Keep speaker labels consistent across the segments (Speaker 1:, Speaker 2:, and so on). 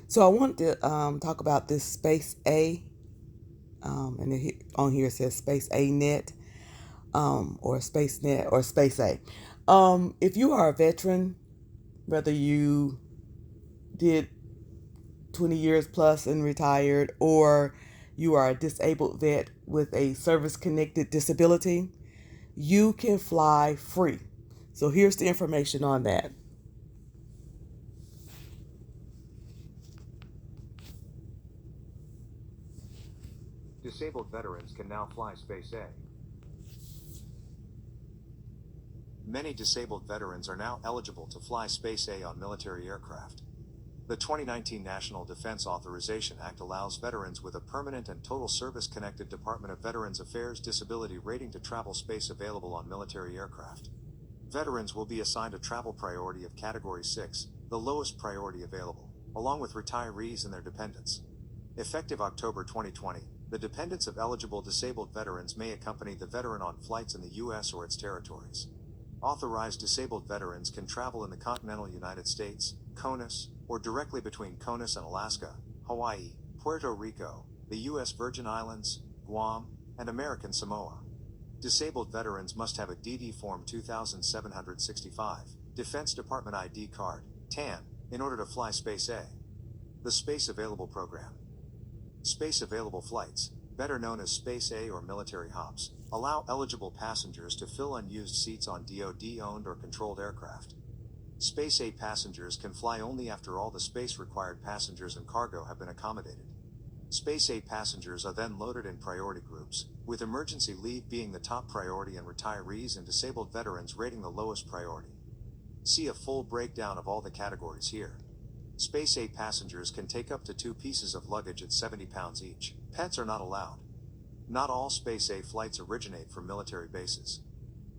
Speaker 1: So I want to talk about this Space A, and on here it says Space A Net, or Space Net or Space A. If you are a veteran, whether you did 20 years plus and retired, or you are a disabled vet with a service connected disability, you can fly free. So here's the information on that.
Speaker 2: Disabled veterans can now fly Space A. Many disabled veterans are now eligible to fly Space A on military aircraft. The 2019 National Defense Authorization Act allows veterans with a permanent and total service-connected Department of Veterans Affairs disability rating to travel space available on military aircraft. Veterans will be assigned a travel priority of Category 6, the lowest priority available, along with retirees and their dependents. Effective October 2020, the dependents of eligible disabled veterans may accompany the veteran on flights in the U.S. or its territories. Authorized disabled veterans can travel in the continental United States, CONUS, or directly between CONUS and Alaska, Hawaii, Puerto Rico, the U.S. Virgin Islands, Guam, and American Samoa. Disabled veterans must have a DD Form 2765, Defense Department ID card, TAN, in order to fly Space A. The Space Available Program. Space Available flights, better known as Space A or military hops, allow eligible passengers to fill unused seats on DoD-owned or controlled aircraft. Space A passengers can fly only after all the space-required passengers and cargo have been accommodated. Space A passengers are then loaded in priority groups, with emergency leave being the top priority and retirees and disabled veterans rating the lowest priority. See a full breakdown of all the categories here. Space A passengers can take up to 2 pieces of luggage at 70 pounds each. Pets are not allowed. Not all Space A flights originate from military bases.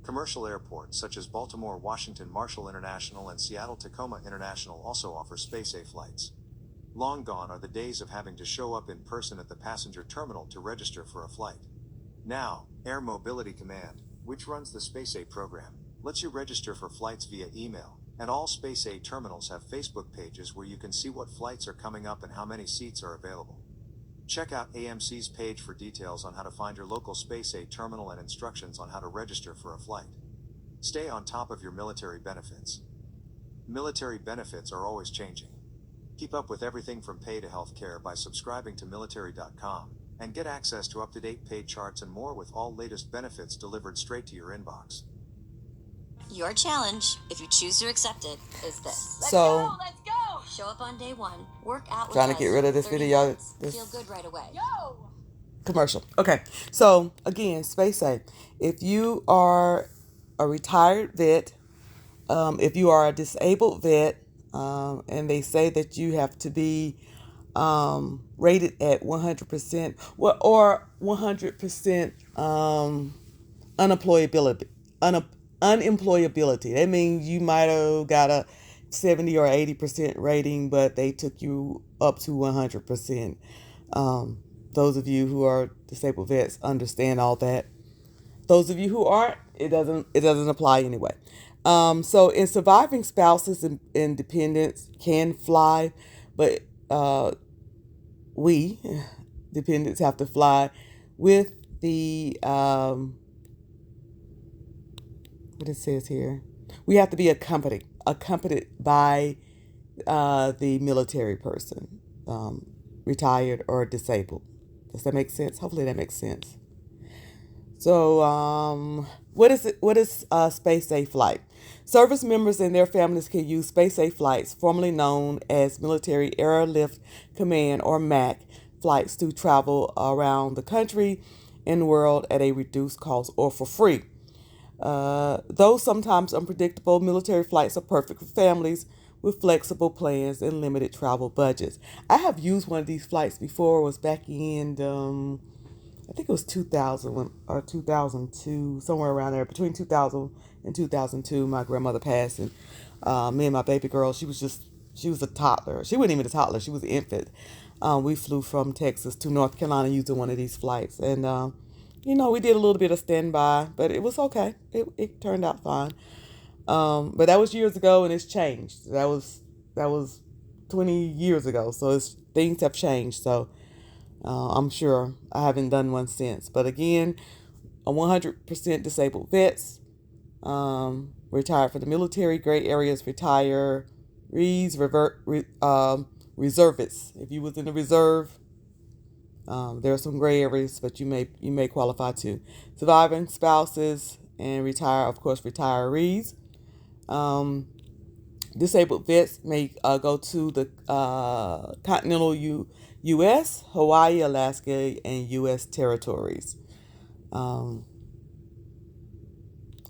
Speaker 2: Commercial airports such as Baltimore Washington Marshall International and Seattle Tacoma International also offer Space A flights. Long gone are the days of having to show up in person at the passenger terminal to register for a flight. Now, Air Mobility Command, which runs the Space A program, lets you register for flights via email, and all Space A terminals have Facebook pages where you can see what flights are coming up and how many seats are available. Check out AMC's page for details on how to find your local Space A terminal and instructions on how to register for a flight. Stay on top of your military benefits. Military benefits are always changing. Keep up with everything from pay to healthcare by subscribing to military.com, and get access to up-to-date pay charts and more with all latest benefits delivered straight to your inbox.
Speaker 3: Your challenge, if you choose to accept it, is this.
Speaker 1: So,
Speaker 3: Let's go! Show up on day 1, work out with
Speaker 1: trying to
Speaker 3: us
Speaker 1: get rid of
Speaker 3: for
Speaker 1: this
Speaker 3: 30
Speaker 1: video.
Speaker 3: minutes, feel good right away. Yo!
Speaker 1: Commercial. Okay. So again, Space A. If you are a retired vet, if you are a disabled vet, and they say that you have to be rated at 100%, or 100% unemployability. Unemployability. That means you might have got a 70 or 80% rating, but they took you up to 100%. Those of you who are disabled vets understand all that. Those of you who aren't, it doesn't apply anyway. So in surviving spouses and dependents can fly, but we dependents have to fly with the what it says here. We have to be accompanied by the military person, retired or disabled. Does that make sense? Hopefully that makes sense. So, what is it? What is Space A flight? Service members and their families can use Space A flights, formerly known as Military Airlift Command or MAC flights, to travel around the country and world at a reduced cost or for free. Though sometimes unpredictable, military flights are perfect for families with flexible plans and limited travel budgets. I have used one of these flights before. It was back in, I think it was 2000 or 2002, somewhere around there. Between 2000 and 2002, my grandmother passed, and me and my baby girl, she was a toddler. She wasn't even a toddler. She was an infant. We flew from Texas to North Carolina using one of these flights, and we did a little bit of standby, but it was okay. It turned out fine. But that was years ago, and it's changed. That was 20 years ago. So things have changed. So I'm sure I haven't done one since. But again, a 100% disabled vets, retired from the military, gray areas, retirees, reservists. If you was in the reserve, there are some gray areas, but you may qualify too. Surviving spouses and retirees. Um, Disabled vets may go to the continental U.S., Hawaii, Alaska, and U.S. territories. Um,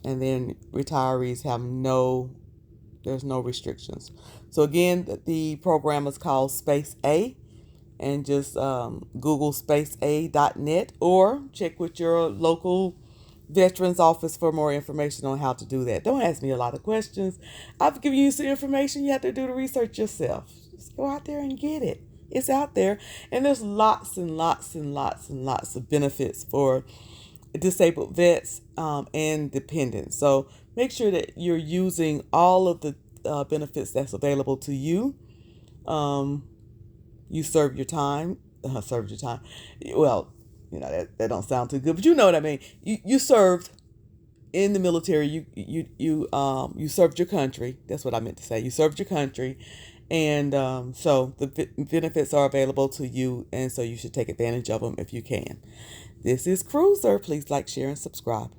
Speaker 1: and then retirees there's no restrictions. So again, the program is called Space A, and just Google spacea.net or check with your local veterans office for more information on how to do that. Don't ask me a lot of questions. I've given you some information. You have to do the research yourself. Just go out there and get it. It's out there. And there's lots and lots and lots and lots of benefits for disabled vets and dependents. So make sure that you're using all of the benefits that's available to you. You serve your time. Served your time. Well, that don't sound too good, but you know what I mean. You served in the military. You served your country. That's what I meant to say. You served your country, and so the benefits are available to you, and so you should take advantage of them if you can. This is Cruiser. Please like, share, and subscribe.